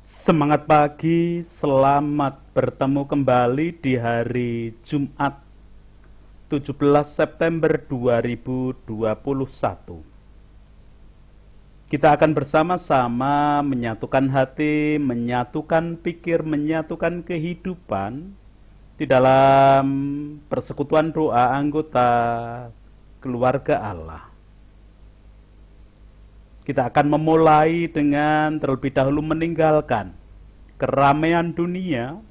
Semangat pagi, selamat bertemu kembali di hari Jumat 17 September 2021. Kita akan bersama-sama menyatukan hati, menyatukan pikir, menyatukan kehidupan di dalam persekutuan doa anggota keluarga Allah. Kita akan memulai dengan terlebih dahulu meninggalkan keramaian dunia,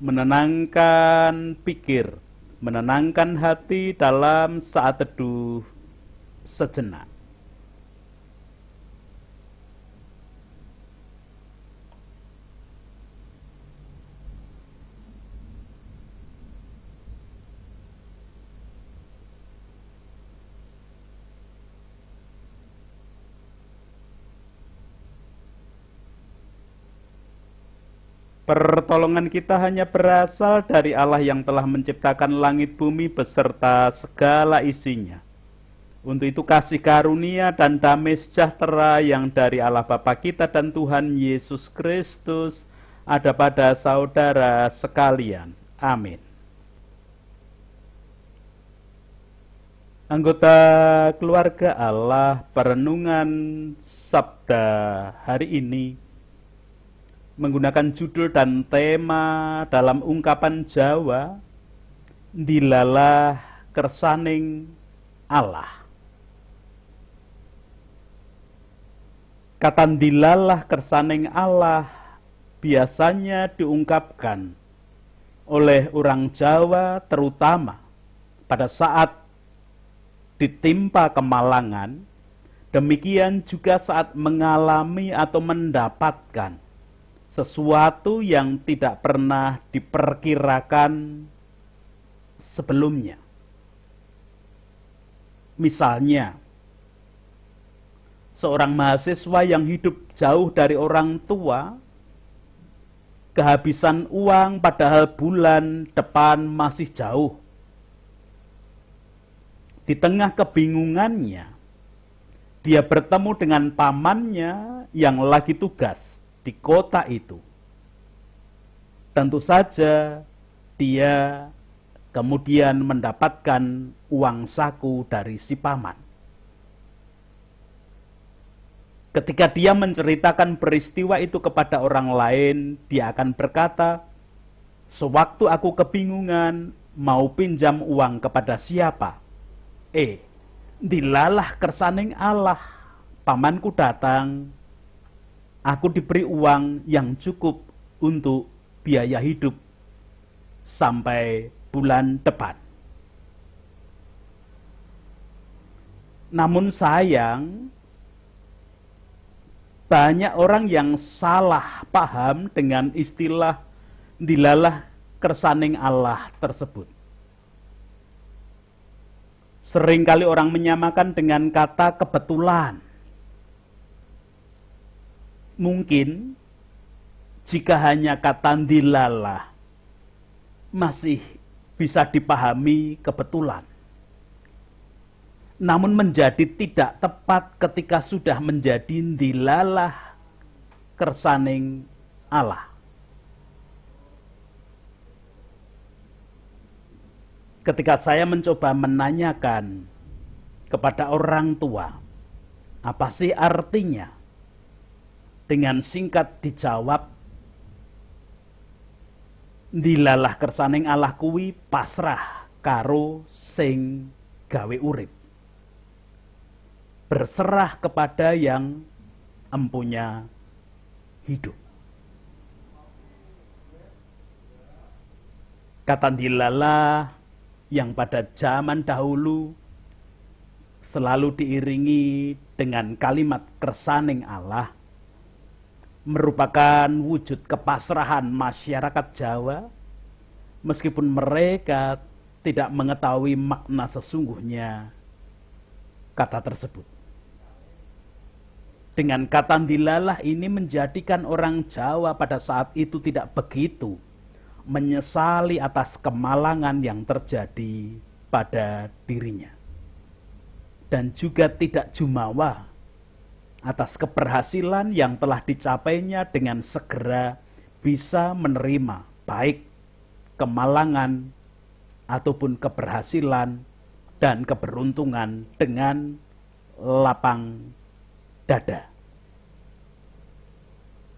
menenangkan pikir, menenangkan hati dalam saat teduh sejenak. Pertolongan kita hanya berasal dari Allah yang telah menciptakan langit bumi beserta segala isinya. Untuk itu kasih karunia dan damai sejahtera yang dari Allah Bapa kita dan Tuhan Yesus Kristus ada pada saudara sekalian. Amin. Anggota keluarga Allah, perenungan Sabda hari ini menggunakan judul dan tema dalam ungkapan Jawa, Dilalah Kersaning Allah. Kata dilalah kersaning Allah biasanya diungkapkan oleh orang Jawa terutama pada saat ditimpa kemalangan, demikian juga saat mengalami atau mendapatkan sesuatu yang tidak pernah diperkirakan sebelumnya. Misalnya, seorang mahasiswa yang hidup jauh dari orang tua, kehabisan uang padahal bulan depan masih jauh. Di tengah kebingungannya, dia bertemu dengan pamannya yang lagi tugas di kota itu. Tentu saja dia kemudian mendapatkan uang saku dari si paman. Ketika dia menceritakan peristiwa itu kepada orang lain, dia akan berkata, "Sewaktu aku kebingungan mau pinjam uang kepada siapa? Dilalah kersaning Allah, pamanku datang, aku diberi uang yang cukup untuk biaya hidup sampai bulan depan." Namun sayang, banyak orang yang salah paham dengan istilah dilalah kersaning Allah tersebut. Seringkali orang menyamakan dengan kata kebetulan. Mungkin jika hanya kata dilalah masih bisa dipahami kebetulan. Namun menjadi tidak tepat ketika sudah menjadi dilalah kersaning Allah. Ketika saya mencoba menanyakan kepada orang tua, apa sih artinya? Dengan singkat dijawab, dilalah kersaning Allah kuwi pasrah karo sing gawe urip. Berserah kepada yang empunya hidup. Kata dilalah yang pada zaman dahulu selalu diiringi dengan kalimat kersaning Allah merupakan wujud kepasrahan masyarakat Jawa, meskipun mereka tidak mengetahui makna sesungguhnya kata tersebut. Dengan kata dilalah ini menjadikan orang Jawa pada saat itu tidak begitu menyesali atas kemalangan yang terjadi pada dirinya. Dan juga tidak jumawa atas keberhasilan yang telah dicapainya dengan segera bisa menerima baik kemalangan ataupun keberhasilan dan keberuntungan dengan lapang dada.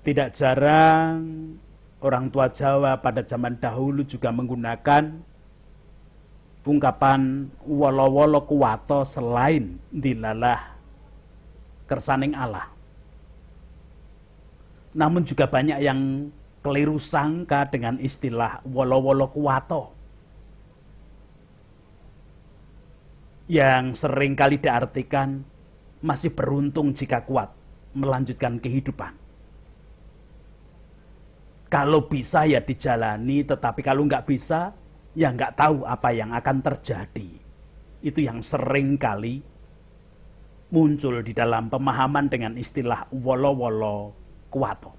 Tidak jarang orang tua Jawa pada zaman dahulu juga menggunakan ungkapan wolo-wolo kuwato selain dilalah kersaning Allah. Namun juga banyak yang keliru sangka dengan istilah wolo-wolo kuwato, yang sering kali diartikan masih beruntung jika kuat melanjutkan kehidupan. Kalau bisa ya dijalani, tetapi kalau nggak bisa ya nggak tahu apa yang akan terjadi. Itu yang sering kali muncul di dalam pemahaman dengan istilah wolo-wolo kuwato.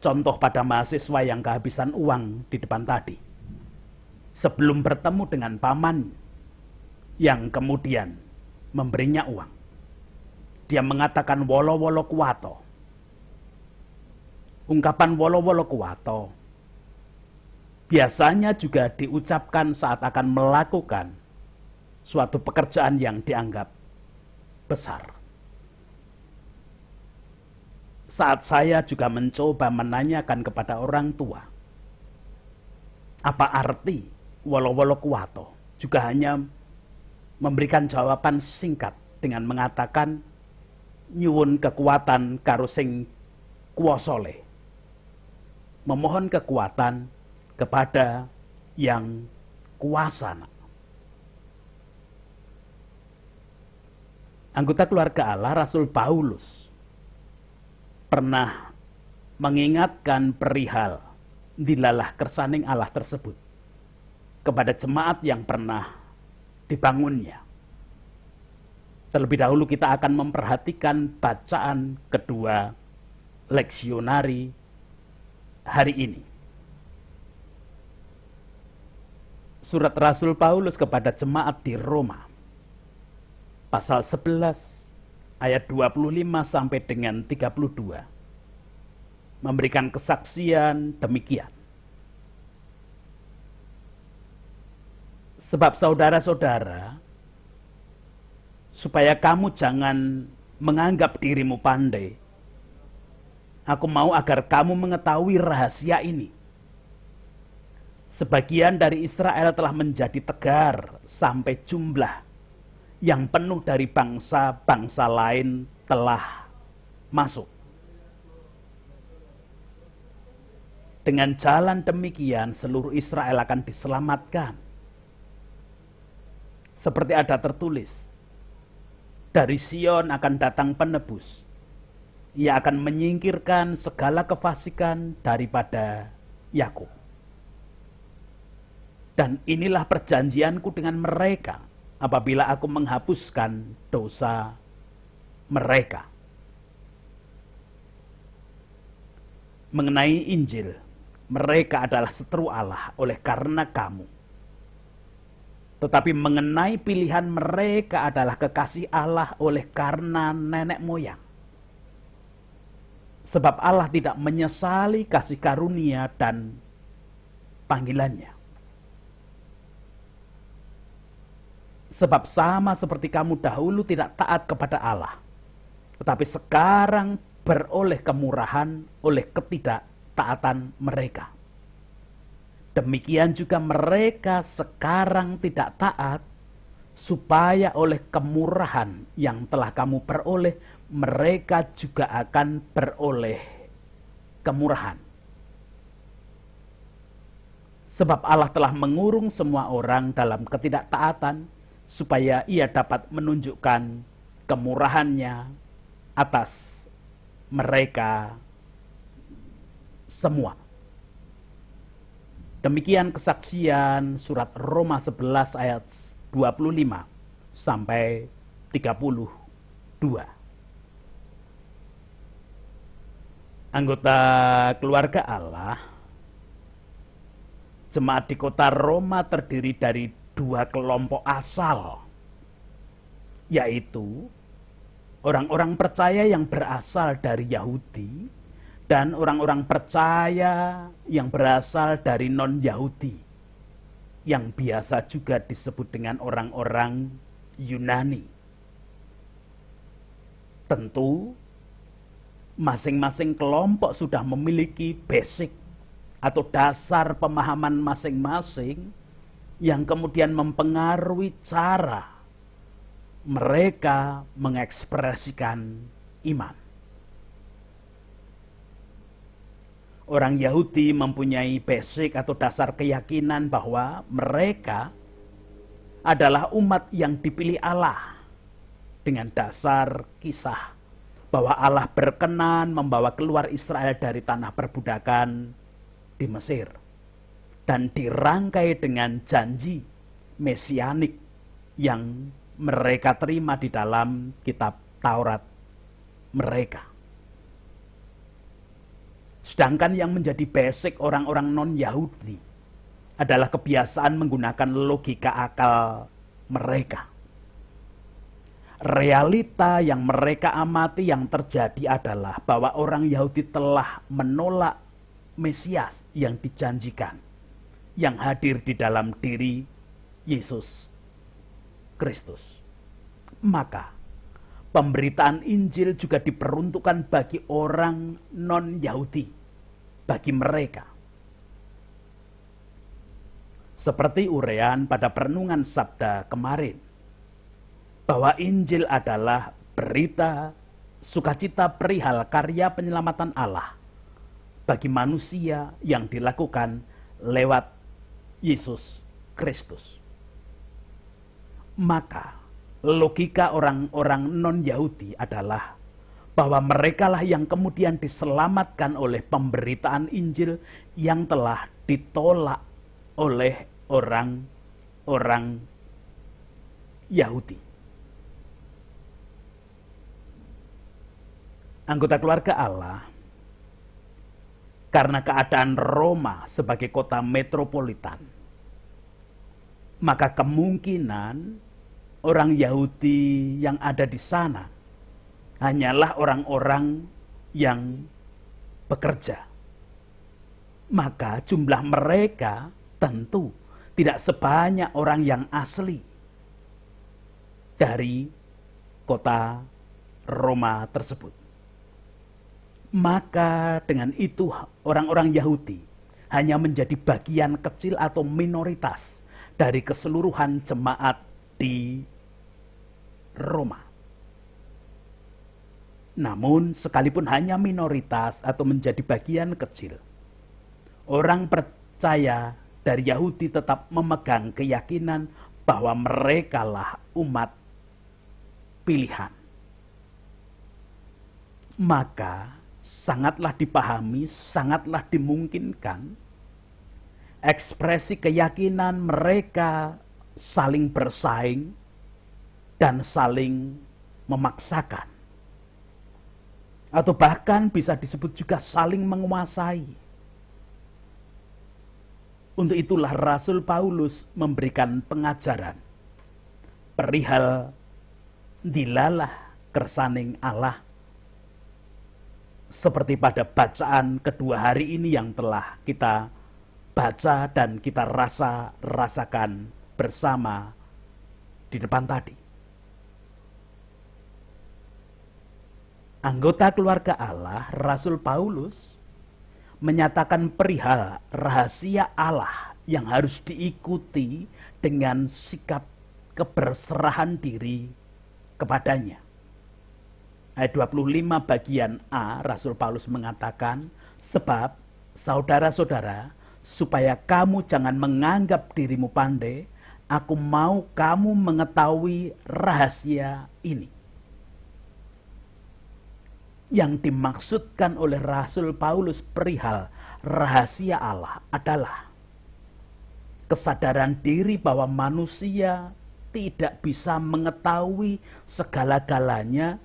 Contoh pada mahasiswa yang kehabisan uang di depan tadi. Sebelum bertemu dengan paman yang kemudian memberinya uang, dia mengatakan wolo-wolo kuwato. Ungkapan wolo-wolo kuwato biasanya juga diucapkan saat akan melakukan suatu pekerjaan yang dianggap besar. Saat saya juga mencoba menanyakan kepada orang tua, apa arti wolo-wolo kuwato, juga hanya memberikan jawaban singkat dengan mengatakan nyuwun kekuatan karo sing kuwasa le. Memohon kekuatan kepada yang kuasa. Anggota keluarga Allah, Rasul Paulus, pernah mengingatkan perihal dilalah kersaning Allah tersebut kepada jemaat yang pernah dibangunnya. Terlebih dahulu kita akan memperhatikan bacaan kedua leksionari hari ini. Surat Rasul Paulus kepada jemaat di Roma, pasal 11 ayat 25 sampai dengan 32, memberikan kesaksian demikian. Sebab saudara-saudara, supaya kamu jangan menganggap dirimu pandai, aku mau agar kamu mengetahui rahasia ini. Sebagian dari Israel telah menjadi tegar sampai jumlah yang penuh dari bangsa-bangsa lain telah masuk. Dengan jalan demikian seluruh Israel akan diselamatkan. Seperti ada tertulis, dari Sion akan datang penebus. Ia akan menyingkirkan segala kefasikan daripada Yakub. Dan inilah perjanjianku dengan mereka apabila aku menghapuskan dosa mereka. Mengenai Injil, mereka adalah seteru Allah oleh karena kamu. Tetapi mengenai pilihan, mereka adalah kekasih Allah oleh karena nenek moyang. Sebab Allah tidak menyesali kasih karunia dan panggilannya. Sebab sama seperti kamu dahulu tidak taat kepada Allah, tetapi sekarang beroleh kemurahan oleh ketidaktaatan mereka. Demikian juga mereka sekarang tidak taat, supaya oleh kemurahan yang telah kamu peroleh, mereka juga akan beroleh kemurahan. Sebab Allah telah mengurung semua orang dalam ketidaktaatan, supaya ia dapat menunjukkan kemurahannya atas mereka semua. Demikian kesaksian surat Roma 11 ayat 25 sampai 32. Anggota keluarga Allah, jemaat di kota Roma terdiri dari dua kelompok asal, yaitu Orang-orang percaya yang berasal dari Yahudi dan orang-orang percaya yang berasal dari non-Yahudi, yang biasa juga disebut dengan orang-orang Yunani. Tentu masing-masing kelompok sudah memiliki basic atau dasar pemahaman masing-masing yang kemudian mempengaruhi cara mereka mengekspresikan iman. Orang Yahudi mempunyai basic atau dasar keyakinan bahwa mereka adalah umat yang dipilih Allah dengan dasar kisah bahwa Allah berkenan membawa keluar Israel dari tanah perbudakan di Mesir dan dirangkai dengan janji mesianik yang mereka terima di dalam kitab Taurat mereka. Sedangkan yang menjadi basic orang-orang non-Yahudi adalah kebiasaan menggunakan logika akal mereka. Realita yang mereka amati yang terjadi adalah bahwa orang Yahudi telah menolak Mesias yang dijanjikan, yang hadir di dalam diri Yesus Kristus. Maka pemberitaan Injil juga diperuntukkan bagi orang non-Yahudi, bagi mereka. Seperti uraian pada perenungan Sabda kemarin, bahwa Injil adalah berita sukacita perihal karya penyelamatan Allah bagi manusia yang dilakukan lewat Yesus Kristus. Maka logika orang-orang non-Yahudi adalah bahwa merekalah yang kemudian diselamatkan oleh pemberitaan Injil yang telah ditolak oleh orang-orang Yahudi. Anggota keluarga Allah, karena keadaan Roma sebagai kota metropolitan, maka kemungkinan orang Yahudi yang ada di sana hanyalah orang-orang yang bekerja. Maka jumlah mereka tentu tidak sebanyak orang yang asli dari kota Roma tersebut. Maka dengan itu orang-orang Yahudi hanya menjadi bagian kecil atau minoritas dari keseluruhan jemaat di Roma. Namun sekalipun hanya minoritas atau menjadi bagian kecil, orang percaya dari Yahudi tetap memegang keyakinan bahwa merekalah umat pilihan. Maka sangatlah dipahami, sangatlah dimungkinkan ekspresi keyakinan mereka saling bersaing dan saling memaksakan, atau bahkan bisa disebut juga saling menguasai. Untuk itulah Rasul Paulus memberikan pengajaran perihal dilalah kersaning Allah, seperti pada bacaan kedua hari ini yang telah kita baca dan kita rasakan bersama di depan tadi. Anggota keluarga Allah, Rasul Paulus menyatakan perihal rahasia Allah yang harus diikuti dengan sikap keberserahan diri kepadanya. Ayat 25 bagian A, Rasul Paulus mengatakan, sebab saudara-saudara, supaya kamu jangan menganggap dirimu pandai, aku mau kamu mengetahui rahasia ini. Yang dimaksudkan oleh Rasul Paulus perihal rahasia Allah adalah kesadaran diri bahwa manusia tidak bisa mengetahui segala-galanya,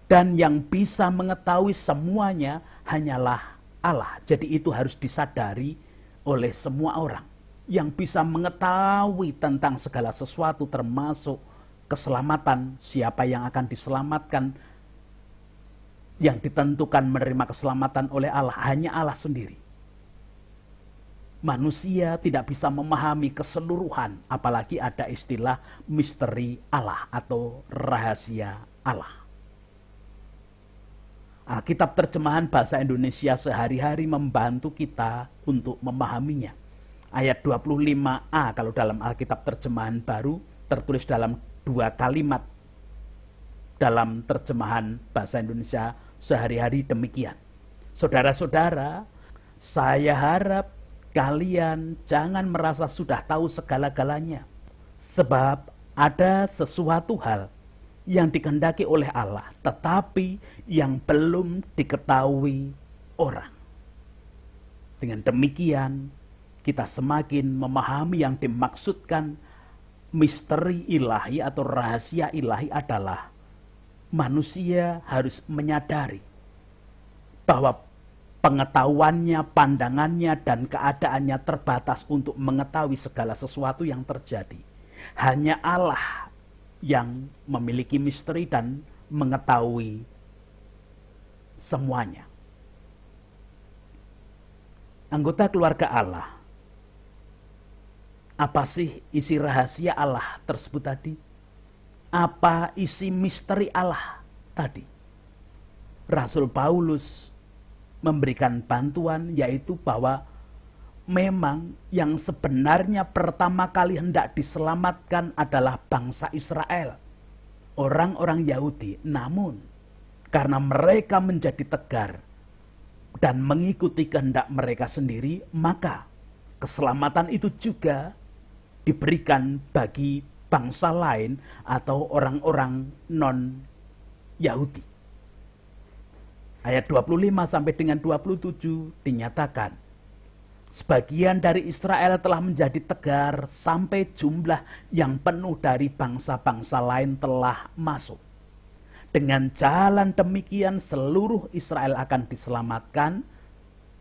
dan yang bisa mengetahui semuanya hanyalah Allah. Jadi itu harus disadari oleh semua orang. Yang bisa mengetahui tentang segala sesuatu termasuk keselamatan, siapa yang akan diselamatkan, yang ditentukan menerima keselamatan oleh Allah, hanya Allah sendiri. Manusia tidak bisa memahami keseluruhan, apalagi ada istilah misteri Allah atau rahasia Allah. Alkitab terjemahan bahasa Indonesia sehari-hari membantu kita untuk memahaminya. Ayat 25a kalau dalam Alkitab terjemahan baru tertulis dalam 2 kalimat. Dalam terjemahan bahasa Indonesia sehari-hari demikian. Saudara-saudara, saya harap kalian jangan merasa sudah tahu segala-galanya. Sebab ada sesuatu hal yang dikehendaki oleh Allah, tetapi yang belum diketahui orang. Dengan demikian, kita semakin memahami yang dimaksudkan misteri ilahi atau rahasia ilahi adalah manusia harus menyadari bahwa pengetahuannya, pandangannya, dan keadaannya terbatas untuk mengetahui segala sesuatu yang terjadi. Hanya Allah yang memiliki misteri dan mengetahui semuanya. Anggota keluarga Allah, apa sih isi rahasia Allah tersebut tadi? Apa isi misteri Allah tadi? Rasul Paulus memberikan bantuan, yaitu bahwa memang yang sebenarnya pertama kali hendak diselamatkan adalah bangsa Israel, orang-orang Yahudi. Namun karena mereka menjadi tegar dan mengikuti kehendak mereka sendiri, maka keselamatan itu juga diberikan bagi bangsa lain atau orang-orang non-Yahudi. Ayat 25 sampai dengan 27 dinyatakan, sebagian dari Israel telah menjadi tegar sampai jumlah yang penuh dari bangsa-bangsa lain telah masuk. Dengan jalan demikian seluruh Israel akan diselamatkan.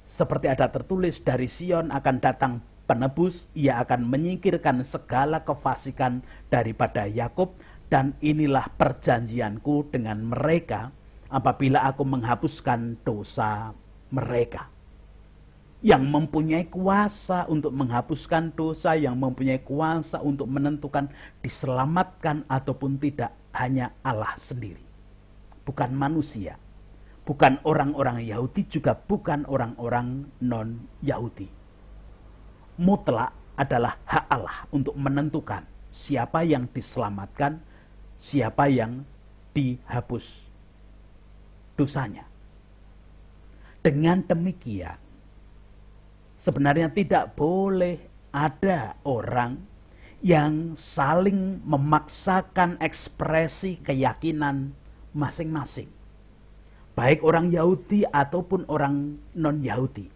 Seperti ada tertulis, dari Sion akan datang penebus, ia akan menyingkirkan segala kefasikan daripada Yakub, dan inilah perjanjianku dengan mereka apabila aku menghapuskan dosa mereka. Yang mempunyai kuasa untuk menghapuskan dosa, yang mempunyai kuasa untuk menentukan diselamatkan ataupun tidak, hanya Allah sendiri. Bukan manusia, bukan orang-orang Yahudi, juga bukan orang-orang non-Yahudi. Mutlak adalah hak Allah untuk menentukan siapa yang diselamatkan, siapa yang dihapus dosanya. Dengan demikian, sebenarnya tidak boleh ada orang yang saling memaksakan ekspresi keyakinan masing-masing, baik orang Yahudi ataupun orang non-Yahudi.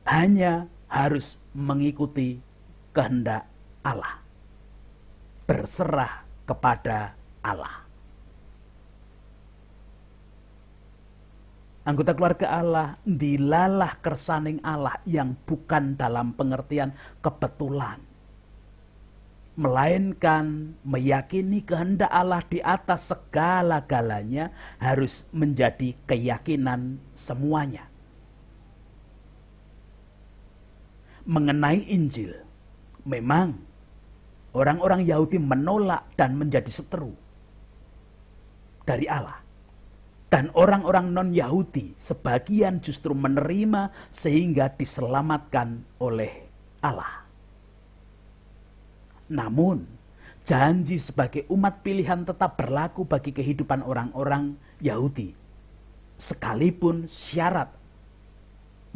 Hanya harus mengikuti kehendak Allah, berserah kepada Allah. Anggota keluarga Allah, dilalah kersaning Allah yang bukan dalam pengertian kebetulan, melainkan meyakini kehendak Allah di atas segala-galanya harus menjadi keyakinan semuanya. Mengenai Injil, memang orang-orang Yahudi menolak dan menjadi seteru dari Allah. Dan orang-orang non-Yahudi sebagian justru menerima sehingga diselamatkan oleh Allah. Namun, janji sebagai umat pilihan tetap berlaku bagi kehidupan orang-orang Yahudi. Sekalipun syarat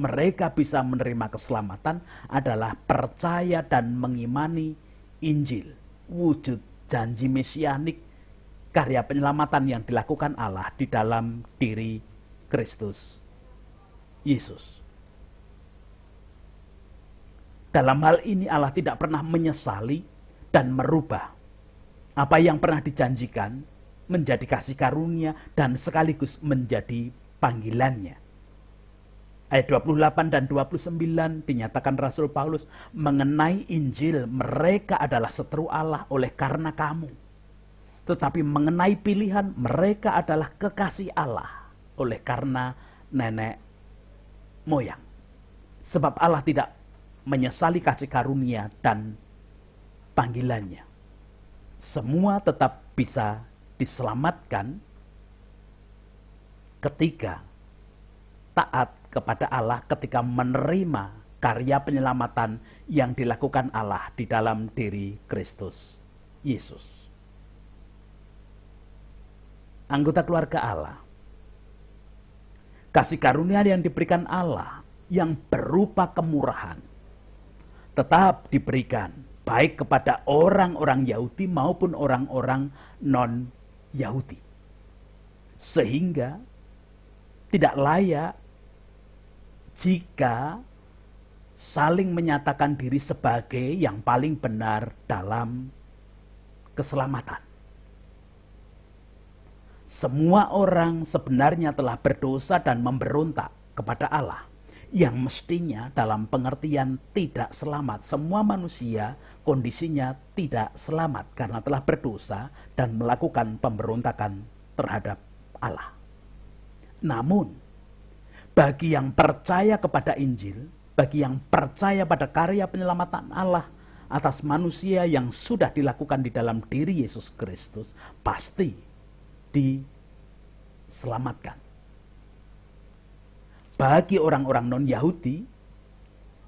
mereka bisa menerima keselamatan adalah percaya dan mengimani Injil, wujud janji mesianik, karya penyelamatan yang dilakukan Allah di dalam diri Kristus Yesus. Dalam hal ini Allah tidak pernah menyesali dan merubah apa yang pernah dijanjikan menjadi kasih karunia dan sekaligus menjadi panggilannya. Ayat 28 dan 29 dinyatakan Rasul Paulus mengenai Injil, mereka adalah seteru Allah oleh karena kamu. Tetapi mengenai pilihan, mereka adalah kekasih Allah oleh karena nenek moyang. Sebab Allah tidak menyesali kasih karunia dan panggilannya. Semua tetap bisa diselamatkan ketika taat kepada Allah, ketika menerima karya penyelamatan yang dilakukan Allah di dalam diri Kristus Yesus. Anggota keluarga Allah, kasih karunia yang diberikan Allah yang berupa kemurahan tetap diberikan baik kepada orang-orang Yahudi maupun orang-orang non-Yahudi. Sehingga tidak layak jika saling menyatakan diri sebagai yang paling benar dalam keselamatan. Semua orang sebenarnya telah berdosa dan memberontak kepada Allah, yang mestinya dalam pengertian tidak selamat. Semua manusia kondisinya tidak selamat karena telah berdosa dan melakukan pemberontakan terhadap Allah. Namun, bagi yang percaya kepada Injil, bagi yang percaya pada karya penyelamatan Allah atas manusia yang sudah dilakukan di dalam diri Yesus Kristus, pasti diselamatkan. Bagi orang-orang non-Yahudi,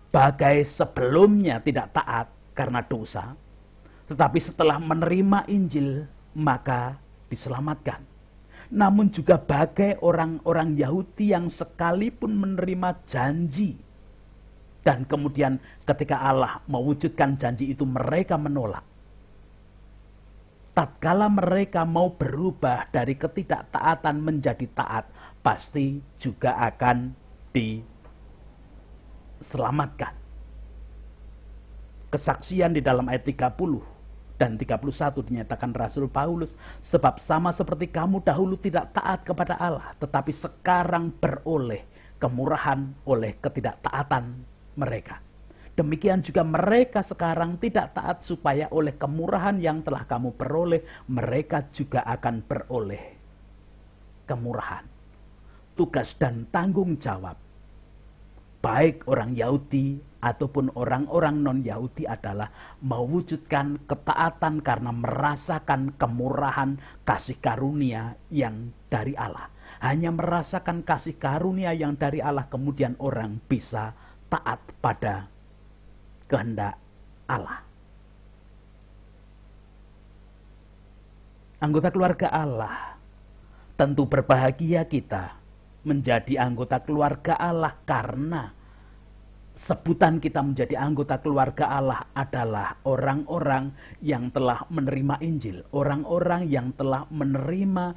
bagai sebelumnya tidak taat karena dosa, tetapi setelah menerima Injil maka diselamatkan. Namun juga bagai orang-orang Yahudi yang sekalipun menerima janji, dan kemudian ketika Allah mewujudkan janji itu mereka menolak. Tatkala mereka mau berubah dari ketidaktaatan menjadi taat, pasti juga akan diselamatkan. Kesaksian di dalam ayat 30 dan 31 dinyatakan Rasul Paulus, sebab sama seperti kamu dahulu tidak taat kepada Allah, tetapi sekarang beroleh kemurahan oleh ketidaktaatan mereka. Demikian juga mereka sekarang tidak taat supaya oleh kemurahan yang telah kamu peroleh, mereka juga akan beroleh kemurahan. Tugas dan tanggung jawab baik orang Yahudi ataupun orang-orang non-Yahudi adalah mewujudkan ketaatan karena merasakan kemurahan kasih karunia yang dari Allah. Hanya merasakan kasih karunia yang dari Allah, kemudian orang bisa taat pada kehendak Allah. Anggota keluarga Allah, tentu berbahagia kita menjadi anggota keluarga Allah, karena sebutan kita menjadi anggota keluarga Allah adalah orang-orang yang telah menerima Injil, orang-orang yang telah menerima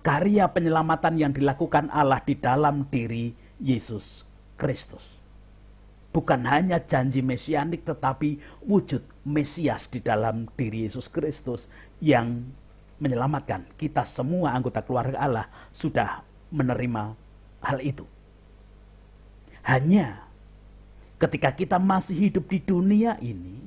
karya penyelamatan yang dilakukan Allah di dalam diri Yesus Kristus. Bukan hanya janji mesianik, tetapi wujud Mesias di dalam diri Yesus Kristus yang menyelamatkan. Kita semua anggota keluarga Allah sudah menerima hal itu. Hanya ketika kita masih hidup di dunia ini,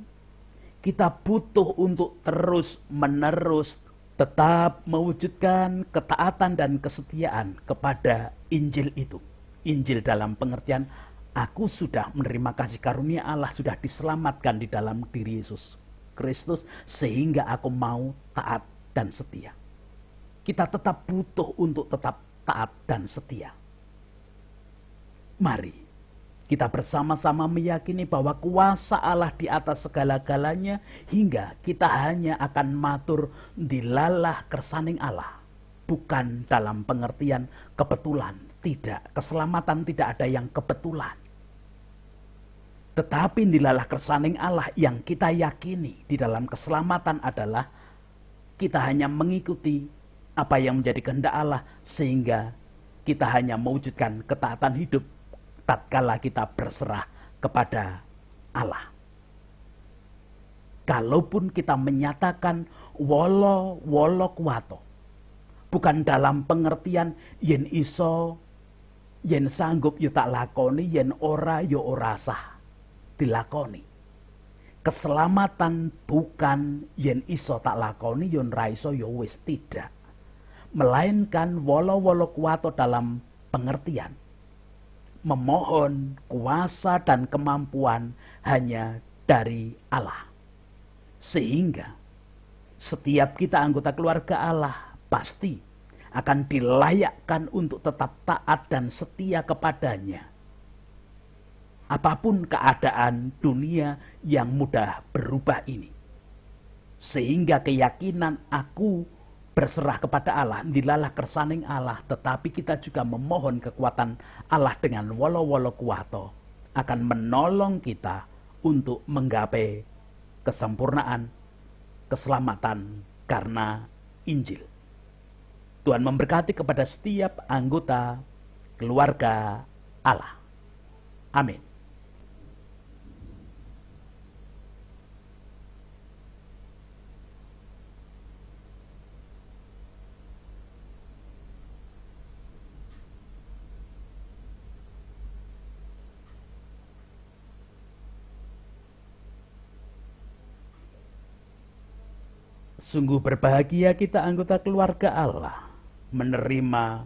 kita butuh untuk terus-menerus tetap mewujudkan ketaatan dan kesetiaan kepada Injil itu. Injil dalam pengertian, aku sudah menerima kasih karunia Allah, sudah diselamatkan di dalam diri Yesus Kristus, sehingga aku mau taat dan setia. Kita tetap butuh untuk tetap taat dan setia. Mari kita bersama-sama meyakini bahwa kuasa Allah di atas segala-galanya, hingga kita hanya akan matur dilalah kersaning Allah. Bukan dalam pengertian kebetulan, tidak. Keselamatan tidak ada yang kebetulan. Tetapi dilalah kersaning Allah yang kita yakini di dalam keselamatan adalah kita hanya mengikuti apa yang menjadi kehendak Allah, sehingga kita hanya mewujudkan ketaatan hidup tatkala kita berserah kepada Allah. Kalaupun kita menyatakan wolo kuwato, bukan dalam pengertian yen iso Yen sanggup yo tak lakoni, yen ora yo ora sah dilakoni. Keselamatan bukan yen iso tak lakoni, yen ra iso yo wis tidak. Melainkan wolo-wolo kuato dalam pengertian memohon kuasa dan kemampuan hanya dari Allah. Sehingga setiap kita anggota keluarga Allah pasti akan dilayakkan untuk tetap taat dan setia kepadanya. Apapun keadaan dunia yang mudah berubah ini. Sehingga keyakinan aku berserah kepada Allah, dilalah kersaning Allah, tetapi kita juga memohon kekuatan Allah dengan wolo-wolo kuato akan menolong kita untuk menggapai kesempurnaan, keselamatan karena Injil. Tuhan memberkati kepada setiap anggota keluarga Allah. Amin. Sungguh berbahagia kita anggota keluarga Allah menerima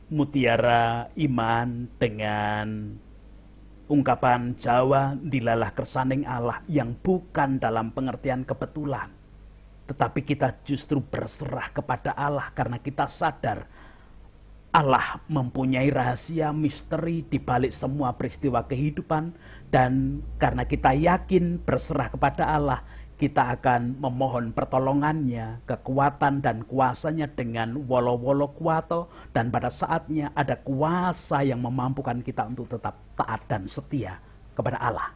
mutiara iman dengan ungkapan Jawa dilalah kersaning Allah yang bukan dalam pengertian kebetulan. Tetapi kita justru berserah kepada Allah karena kita sadar Allah mempunyai rahasia misteri di balik semua peristiwa kehidupan, dan karena kita yakin berserah kepada Allah, kita akan memohon pertolongannya, kekuatan dan kuasanya dengan wolo-wolo kuato, dan pada saatnya ada kuasa yang memampukan kita untuk tetap taat dan setia kepada Allah.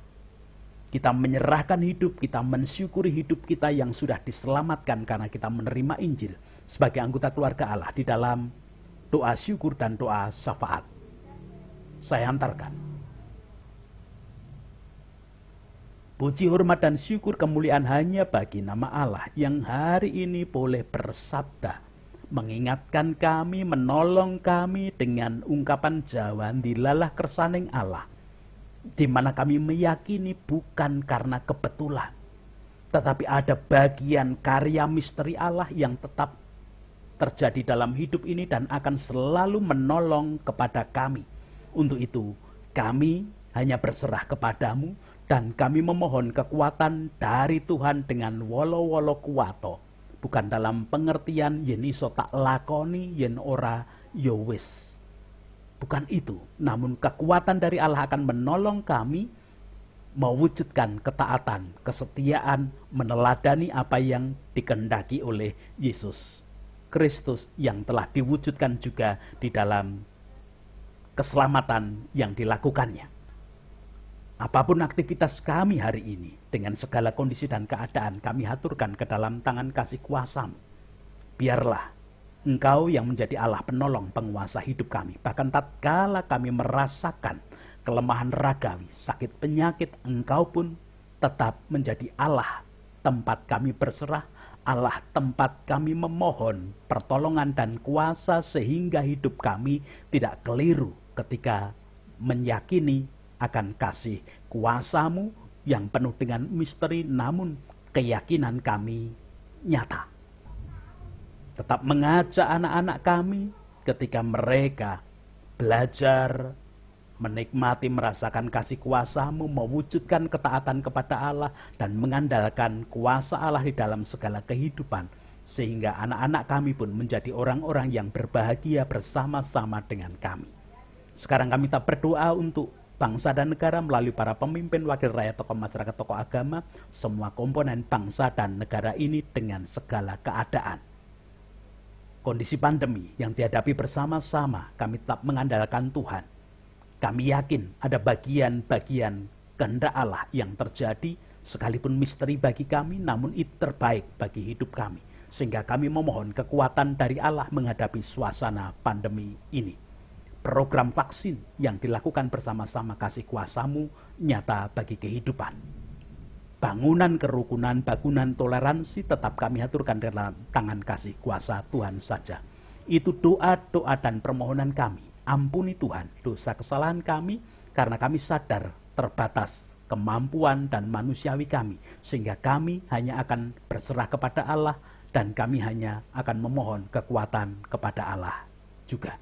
Kita menyerahkan hidup, kita mensyukuri hidup kita yang sudah diselamatkan karena kita menerima Injil sebagai anggota keluarga Allah di dalam doa syukur dan doa syafaat. Saya hantarkan. Puji, hormat, dan syukur kemuliaan hanya bagi nama Allah yang hari ini boleh bersabda, mengingatkan kami, menolong kami dengan ungkapan Jawa dilalah kersaning Allah, di mana kami meyakini bukan karena kebetulan, tetapi ada bagian karya misteri Allah yang tetap terjadi dalam hidup ini dan akan selalu menolong kepada kami. Untuk itu kami hanya berserah kepadamu, dan kami memohon kekuatan dari Tuhan dengan wolo-wolo kuato, bukan dalam pengertian yen iso tak lakoni, yen ora yo wis. Bukan itu, namun kekuatan dari Allah akan menolong kami mewujudkan ketaatan, kesetiaan, meneladani apa yang dikehendaki oleh Yesus Kristus yang telah diwujudkan juga di dalam keselamatan yang dilakukannya. Apapun aktivitas kami hari ini, dengan segala kondisi dan keadaan, kami haturkan ke dalam tangan kasih kuasa-Mu. Biarlah Engkau yang menjadi Allah penolong penguasa hidup kami. Bahkan tatkala kami merasakan kelemahan ragawi, sakit penyakit, Engkau pun tetap menjadi Allah tempat kami berserah, Allah tempat kami memohon pertolongan dan kuasa, sehingga hidup kami tidak keliru ketika meyakini akan kasih kuasa-Mu yang penuh dengan misteri, namun keyakinan kami nyata. Tetap mengajak anak-anak kami ketika mereka belajar, menikmati, merasakan kasih kuasa-Mu, mewujudkan ketaatan kepada Allah, dan mengandalkan kuasa Allah di dalam segala kehidupan, sehingga anak-anak kami pun menjadi orang-orang yang berbahagia bersama-sama dengan kami. Sekarang kami tak berdoa untuk bangsa dan negara melalui para pemimpin, wakil rakyat, tokoh masyarakat, tokoh agama, semua komponen bangsa dan negara ini dengan segala keadaan. Kondisi pandemi yang dihadapi bersama-sama, kami tetap mengandalkan Tuhan. Kami yakin ada bagian-bagian kehendak Allah yang terjadi, sekalipun misteri bagi kami, namun itu terbaik bagi hidup kami. Sehingga kami memohon kekuatan dari Allah menghadapi suasana pandemi ini. Program vaksin yang dilakukan bersama-sama kasih kuasa-Mu nyata bagi kehidupan. Bangunan kerukunan, bangunan toleransi tetap kami haturkan dalam tangan kasih kuasa Tuhan saja. Itu doa-doa dan permohonan kami Ampuni Tuhan dosa kesalahan kami, karena kami sadar terbatas kemampuan dan manusiawi kami, sehingga kami hanya akan berserah kepada Allah dan kami hanya akan memohon kekuatan kepada Allah juga.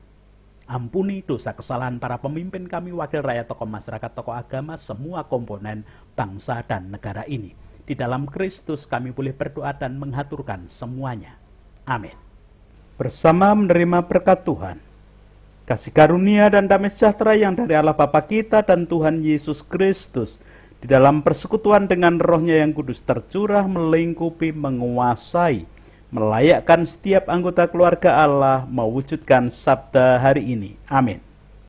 Ampuni dosa kesalahan para pemimpin kami, wakil rakyat, tokoh masyarakat, tokoh agama, semua komponen bangsa dan negara ini. Di dalam Kristus kami boleh berdoa dan menghaturkan semuanya. Amin. Bersama menerima berkat Tuhan, kasih karunia dan damai sejahtera yang dari Allah Bapa kita dan Tuhan Yesus Kristus, di dalam persekutuan dengan Roh-Nya yang kudus, tercurah, melingkupi, menguasai, melayakkan setiap anggota keluarga Allah mewujudkan sabda hari ini. Amin.